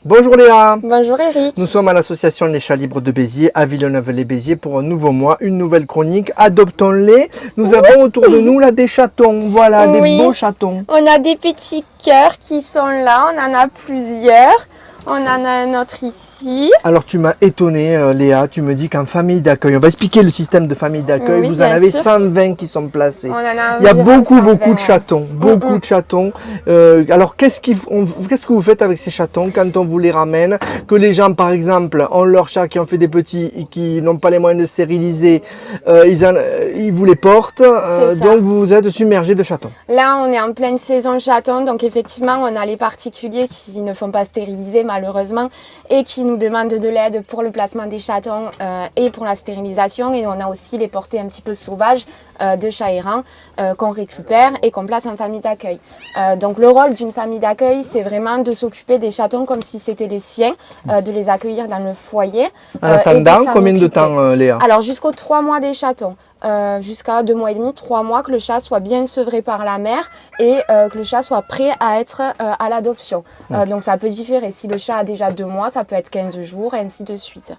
Bonjour Léa. Bonjour Eric. Nous sommes à l'association Les Chats Libres de Béziers à Villeneuve-les-Béziers pour un nouveau mois, une nouvelle chronique. Adoptons-les. Nous avons autour de nous là des chatons, voilà, des beaux chatons. On a des petits cœurs qui sont là, on en a plusieurs. On en a un autre ici. Alors tu m'as étonné Léa, tu me dis qu'en famille d'accueil, on va expliquer le système de famille d'accueil, vous en avez 120 qui sont placés. Il y a beaucoup de chatons, de chatons. Alors qu'est-ce que vous faites avec ces chatons quand on vous les ramène? Que les gens par exemple ont leurs chats qui ont fait des petits et qui n'ont pas les moyens de stériliser, ils vous les portent, donc vous êtes submergé de chatons. Là on est en pleine saison chaton, donc effectivement on a les particuliers qui ne font pas stériliser malheureusement et qui nous demandent de l'aide pour le placement des chatons et pour la stérilisation, et on a aussi les portées un petit peu sauvages de chats errants qu'on récupère et qu'on place en famille d'accueil. Donc le rôle d'une famille d'accueil, c'est vraiment de s'occuper des chatons comme si c'était les siens, de les accueillir dans le foyer. En attendant, combien de temps Léa? Alors jusqu'aux 3 mois des chatons. Jusqu'à 2 mois et demi, 3 mois, que le chat soit bien sevré par la mère et que le chat soit prêt à être à l'adoption. Donc ça peut différer. Si le chat a déjà 2 mois, ça peut être 15 jours et ainsi de suite.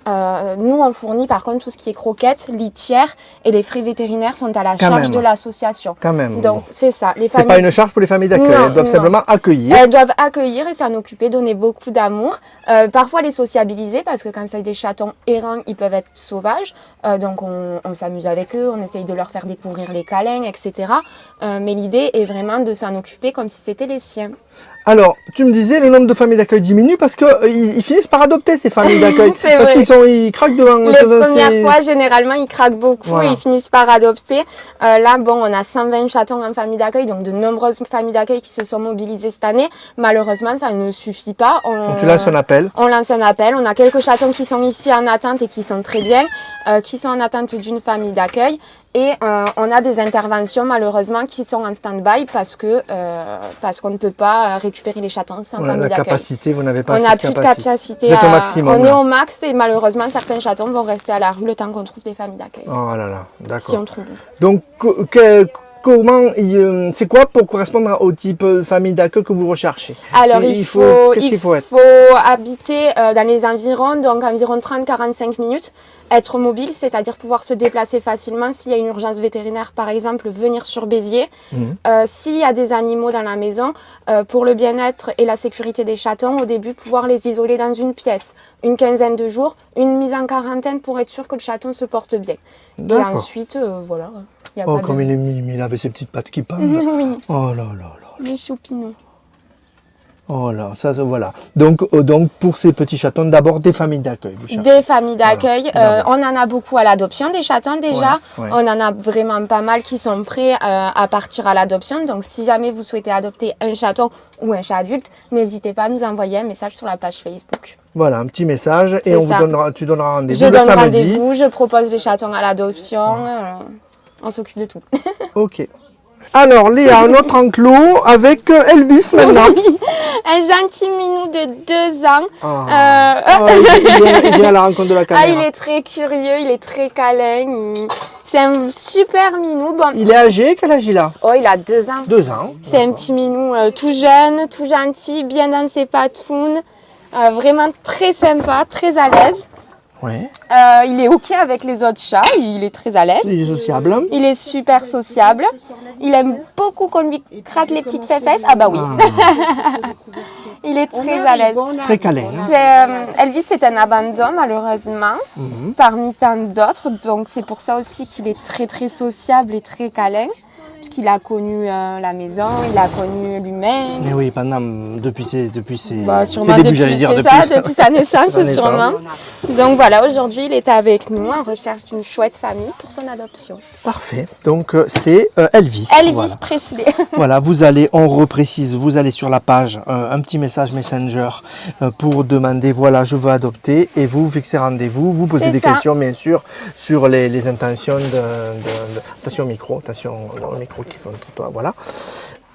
Nous, on fournit par contre tout ce qui est croquettes, litières, et les frais vétérinaires sont à la charge de l'association. Quand même. Donc c'est ça. C'est pas une charge pour les familles d'accueil, elles doivent simplement accueillir. Elles doivent accueillir et s'en occuper, donner beaucoup d'amour. Parfois les sociabiliser, parce que quand c'est des chatons errants, ils peuvent être sauvages. Donc on s'amuse avec eux, on essaye de leur faire découvrir les câlins, etc. Mais l'idée est vraiment de s'en occuper comme si c'était les siens. Alors, tu me disais, le nombre de familles d'accueil diminue parce qu'ils finissent par adopter ces familles d'accueil. Parce qu'ils craquent devant... Les premières fois, généralement, ils craquent beaucoup et ils finissent par adopter. Là, bon, on a 120 chatons en famille d'accueil, donc de nombreuses familles d'accueil qui se sont mobilisées cette année. Malheureusement, ça ne suffit pas. Tu lances un appel? On lance un appel. On a quelques chatons qui sont ici en attente et qui sont très bien, qui sont en attente d'une famille d'accueil. Et on a des interventions malheureusement qui sont en stand-by parce qu'on ne peut pas récupérer les chatons sans famille d'accueil. La capacité, vous n'avez pas assez de capacité. On n'a plus de capacité. Vous êtes au maximum. On est au max et malheureusement certains chatons vont rester à la rue le temps qu'on trouve des familles d'accueil. Oh là là, d'accord. Si on trouve. Donc comment, c'est quoi pour correspondre au type de famille d'accueil que vous recherchez? Alors il faut habiter dans les environs, donc environ 30-45 minutes, être mobile, c'est-à-dire pouvoir se déplacer facilement s'il y a une urgence vétérinaire par exemple, venir sur Béziers. S'il y a des animaux dans la maison, pour le bien-être et la sécurité des chatons, au début pouvoir les isoler dans une pièce, une quinzaine de jours, une mise en quarantaine pour être sûr que le chaton se porte bien. Et ensuite, voilà. Comme il est mimi, il avait ses petites pattes qui pendent. Oui. Oh là là là. Les choupinous. Oh là, ça voilà. Donc pour ces petits chatons, d'abord des familles d'accueil. Des familles d'accueil. Voilà. On en a beaucoup à l'adoption des chatons déjà. On en a vraiment pas mal qui sont prêts à partir à l'adoption. Donc si jamais vous souhaitez adopter un chaton ou un chat adulte, n'hésitez pas à nous envoyer un message sur la page Facebook. Voilà, un petit message et tu donneras rendez-vous. Je donne rendez-vous, je propose les chatons à l'adoption. On s'occupe de tout. Ok. Alors Léa, un autre enclos avec Elvis maintenant. Oui, un gentil minou de 2 ans. Il vient à la rencontre de la caméra. Il est très curieux, il est très câlin. C'est un super minou. Bon, il est âgé, quel âge il a? Oh, il a 2 ans. 2 ans. C'est un petit minou tout jeune, tout gentil, bien dans ses patounes. Vraiment très sympa, très à l'aise. Ouais. Il est OK avec les autres chats, il est très à l'aise. Il est sociable. Il est super sociable. Il aime beaucoup qu'on lui craque les petites fesses. Ah bah oui. Il est très à l'aise. Très câlin. Elvis, c'est un abandon malheureusement, parmi tant d'autres. Donc c'est pour ça aussi qu'il est très très sociable et très câlin. Puisqu'il a connu la maison, il a connu l'humain. Mais oui, depuis ses débuts, depuis sa naissance sûrement. Donc voilà, aujourd'hui il est avec nous en recherche d'une chouette famille pour son adoption. Parfait, donc c'est Elvis. Elvis Presley. Voilà, on reprécise, vous allez sur la page, un petit message Messenger pour demander, voilà, je veux adopter, et vous fixez rendez-vous, vous posez des questions bien sûr sur les intentions attention au micro qui est contre toi, voilà.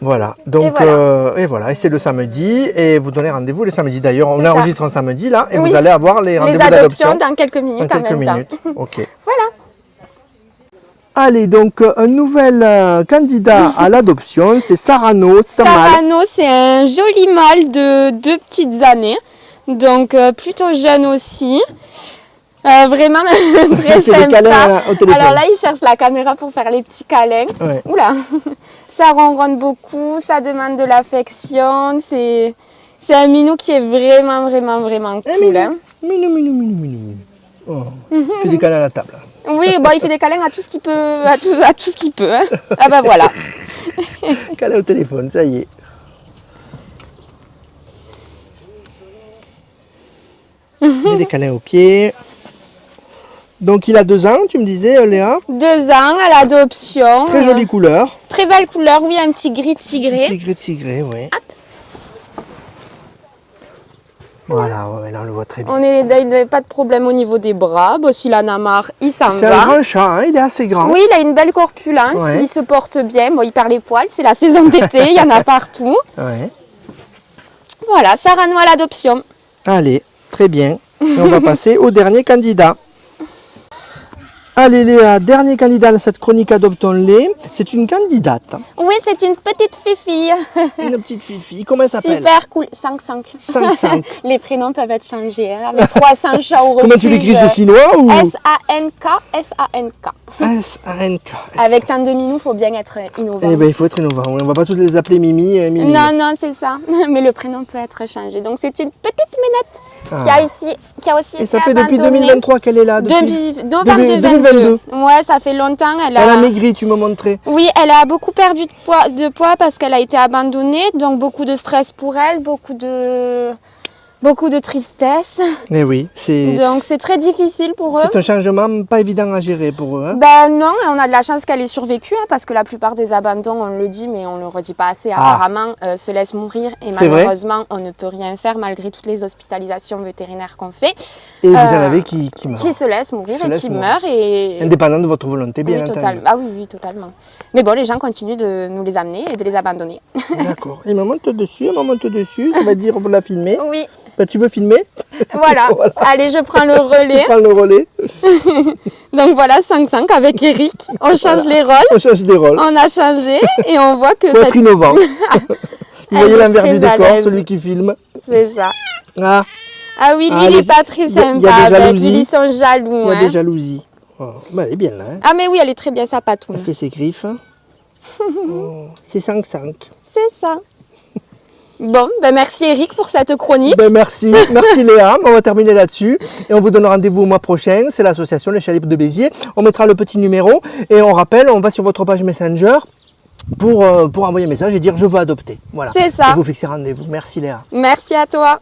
Voilà, donc et voilà, et c'est le samedi et vous donnez rendez-vous le samedi. D'ailleurs, on enregistre un samedi là et vous allez avoir les rendez-vous d'adoption dans quelques minutes. Ok. Voilà. Allez, donc un nouvel candidat à l'adoption, c'est Sarano. Sarano, c'est un joli mâle de 2 petites années, donc plutôt jeune aussi. Vraiment très sympa. Alors là, il cherche la caméra pour faire les petits câlins. Ouais. Oula, ça ronronne beaucoup, ça demande de l'affection. C'est un minou qui est vraiment cool. Minou. Oh. Il fait des câlins à la table. Oui, bon, il fait des câlins à tout ce qu'il peut, à tout ce qu'il peut. Hein. Ah bah voilà. Câlin au téléphone, ça y est. Met des câlins aux pieds. Donc il a 2 ans, tu me disais, Léa. 2 ans à l'adoption. Très jolie couleur. Très belle couleur, oui, un petit gris tigré. Un petit gris tigré, oui. Hop. Voilà, ouais, là on le voit très bien. Il n'a pas de problème au niveau des bras. Bon, s'il en a marre, il s'en va. C'est un grand chat, hein, il est assez grand. Oui, il a une belle corpulence, ouais. Il se porte bien. Bon, il perd les poils, c'est la saison d'été, il y en a partout. Ouais. Voilà, Sarano à l'adoption. Allez, très bien. Et on va passer au dernier candidat. Allez Léa, dernier candidat dans cette chronique Adoptons-les, c'est une candidate. Oui, c'est une petite fifille. Une petite fifille, comment elle s'appelle? Super cool, 5-5. 5-5. Les prénoms peuvent être changés, hein, avec 300 chats au refuge. Comment tu l'écris, c'est chinois ou? S-A-N-K, S-A-N-K. S-A-N-K. Avec tant de minous, il faut bien être innovant. Eh bien, il faut être innovant, on ne va pas tous les appeler Mimi. Mimi. Non, c'est ça, mais le prénom peut être changé. Donc c'est une petite minette. Qui a aussi et ça fait depuis 2023 qu'elle est là. Depuis novembre 2022. Ouais, ça fait longtemps. Elle a maigri, tu me montrais. Oui, elle a beaucoup perdu de poids parce qu'elle a été abandonnée. Donc beaucoup de stress pour elle, beaucoup de tristesse. Eh oui, donc c'est très difficile pour eux. C'est un changement pas évident à gérer pour eux. Hein. Ben non, on a de la chance qu'elle ait survécu hein, parce que la plupart des abandons, on le dit mais on le redit pas assez, apparemment se laissent mourir et malheureusement on ne peut rien faire malgré toutes les hospitalisations vétérinaires qu'on fait. Et vous en avez qui meurent. Qui se laissent mourir et qui meurent. Et... Indépendant de votre volonté, bien entendu. Ah oui, totalement. Mais bon, les gens continuent de nous les amener et de les abandonner. D'accord. Et maman monte dessus, ça va dire pour la filmer. Oui. Ben, tu veux filmer? Voilà. Allez, je prends le relais. Tu prends le relais. Donc voilà, 5-5 avec Eric. On change les rôles. On change des rôles. On a changé et on voit que... Faut être innovant. Vous voyez l'envers du décor, celui qui filme. C'est ça. Ah oui, lui, il n'est pas très sympa. Avec lui, ils sont jaloux. Il y a des jalousies. Oh. Ben, elle est bien là. Hein. Ah mais oui, elle est très bien, sa patoune. Elle fait ses griffes. Oh. C'est 5-5. C'est ça. Bon, ben merci Eric pour cette chronique. Ben merci Léa, on va terminer là-dessus et on vous donne rendez-vous au mois prochain, c'est l'association Les Chats Libres de Béziers. On mettra le petit numéro et on rappelle, on va sur votre page Messenger pour envoyer un message et dire je veux adopter. Voilà. C'est ça. Et vous fixez rendez-vous. Merci Léa. Merci à toi.